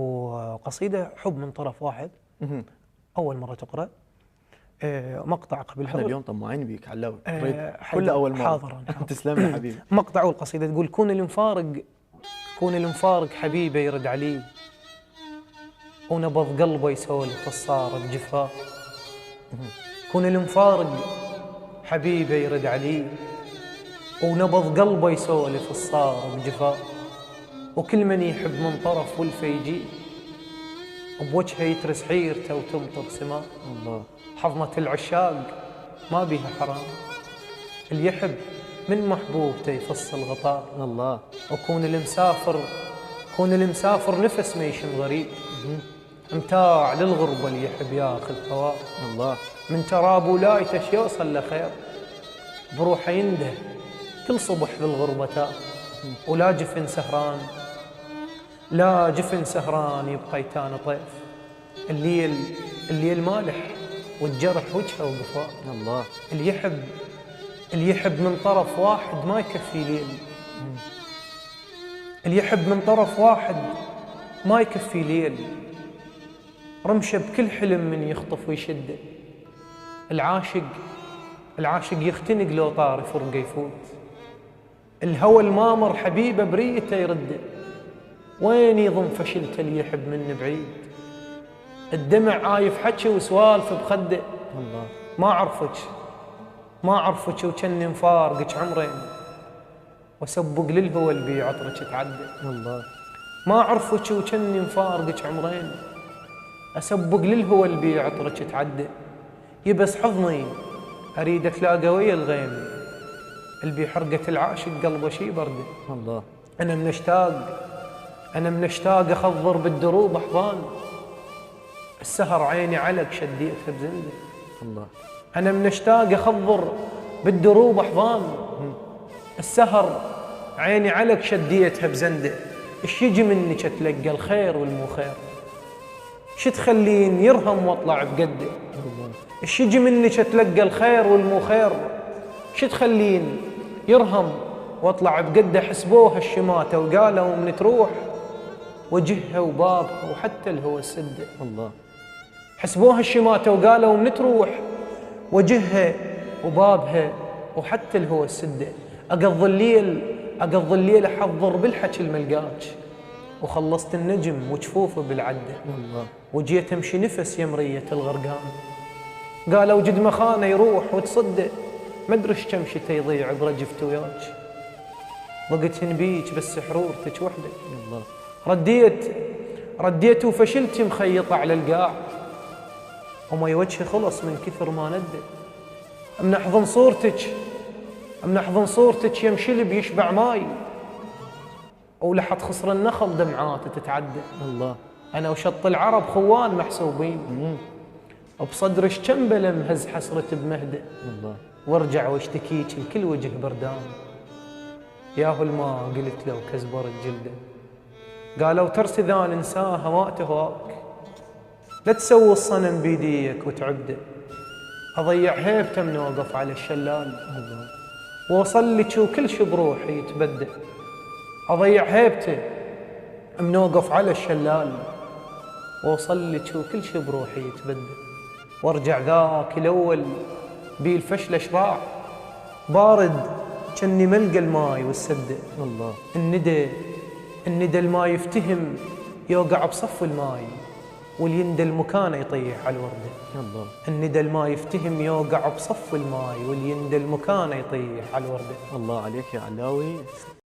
وقصيدة حب من طرف واحد. أول مرة تقرأ. مقطع قبل احنا اليوم طماعين بيك علاوي. كل أول مرة. حاضرا. تسلم لي حبيبي. مقطع والقصيدة تقول: كون المفارق حبيبه يرد علي، ونبض قلبه يسولف الصار بجفاه. كون المفارق حبيبه يرد علي، ونبض قلبه يسولف الصار بجفاه. وكل من يحب من طرف ولفه يجي، بوجهه يترس حيرته وتمطر سماء. الله. حضنة العشاق ما بيها حرام، اللي يحب من محبوبته يفصل غطاء. الله. وكون المسافر نفس ما يشم غريب، امتاع للغربة اللي يحب ياخذ هواء. الله. من تراب ولايته يوصل لخير، بروحه ينده كل صبح بالغربة. ولا جفن سهران، لا جفن سهران يبقى يتان طيف. الليل مالح والجرح وجهه وقفاه. الله. اللي يحب من طرف واحد ما يكفي ليل. اللي يحب من طرف واحد ما يكفي ليل، رمشه بكل حلم من يخطف ويشده. العاشق يختنق لو طار فرقه يفوت، الهوى المامر حبيبه بريته يرده. وين يظن فشلته اللي يحب منه بعيد، الدمع عايف حكي وسوالف بخده. الله. ما عرفك وكني مفارقك عمرين، وسبق للهوى اللي بيعطرك تعدى. الله. ما عرفك وكني مفارقك عمرين، اسبق للهوى اللي بيعطرك تعدى. يبس حضني اريد اتلاقى ويا الغيم، اللي بحرقة العاشق قلبه شي برده. الله. انا من اشتاق اخضر بالدروب احضان، السهر عيني علق شديتها بزنده. الله. انا من اشتاق اخضر بالدروب احضان، السهر عيني علق شديتها بزنده. ايش يجي منك اتلقى الخير والمو خير، ايش تخلين يرهم واطلع بقده. ايش يجي منك اتلقى الخير والمو خير، ايش تخلين يرهم واطلع بقده. حسبوها الشماته وقالوا من تروح، وجهها وبابها وحتى الهوى السده. الله. حسبوها الشماته وقالوا من تروح، وجهها وبابها وحتى الهوى السده. اقضي الليل احضر بالحكي الملقاك، وخلصت النجم وجفوفه بالعده. الله. وجيت امشي نفس يمريه الغرقان، قالوا جد مخانه يروح وتصدق. ما ادري ايش كم شتا يضيع برجفت وياك، ضقت بيك بس حرورتك وحده. الله. رديت وفشلت مخيطه على القاع، وما وجهي خلص من كثر ما ندى. من احضن صورتك يمشي لي بيشبع ماي، ولحد خصر النخل دمعاته تتعدى. الله. انا وشط العرب خوان محسوبين، وبصدرش كم بلا مهز حسرة بمهده. الله. وارجع واشتكيك الكل وجه بردان، ياهو الماء قلت له كزبرت جلده. قالوا ترسي ذا ننساها ما تهواك، لا تسوي الصنم بيديك وتعبده. اضيع هيبته من اوقف على الشلال، واوصل لك وكل شي بروحي يتبدل. اضيع هيبته من اوقف على الشلال، واوصل لك وكل شي بروحي يتبدل. وارجع ذاك الاول بي الفشل شراع، بارد كني ملقى الماي والسده. الله. الندى الماي يفتهم يوقع بصف الماي، واليندى المكانه يطيح على الورده. الله. الندى الماي يفتهم يوقع بصف الماي، واليندى المكانه يطيح على الورده. الله عليك يا علاوي.